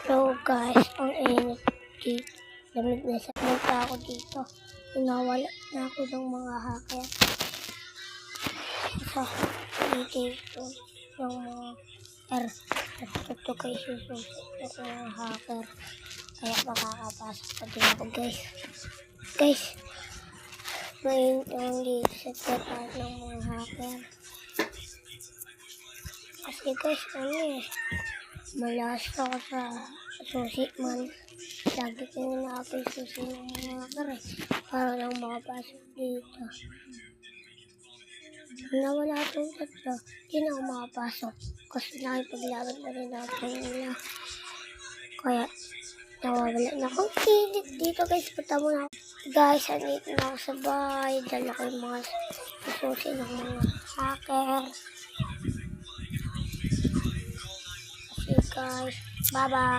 So guys, ang init dito. Lamig na sa punta ako dito. Inawala na ako ng mga hacker. Sa dito ng mga ito kay susunod ako ng hacker. Kaya makakapasok pa din ako guys. Guys, may dito sa tapat ng mga hacker. Kasi guys, malas ako sa susi man. Lagi ko na ako susi ng mga hacker para lang makapasok dito. Nawala itong tatlo, hindi na ako makapasok. Kasi nakipaglaban na rin ako nila. Kaya nawawala na akong init dito guys. Punta muna ako. Guys, andito na ako sa bahay. Dala ko yung mga susi ng mga hacker. Okay guys, bye bye.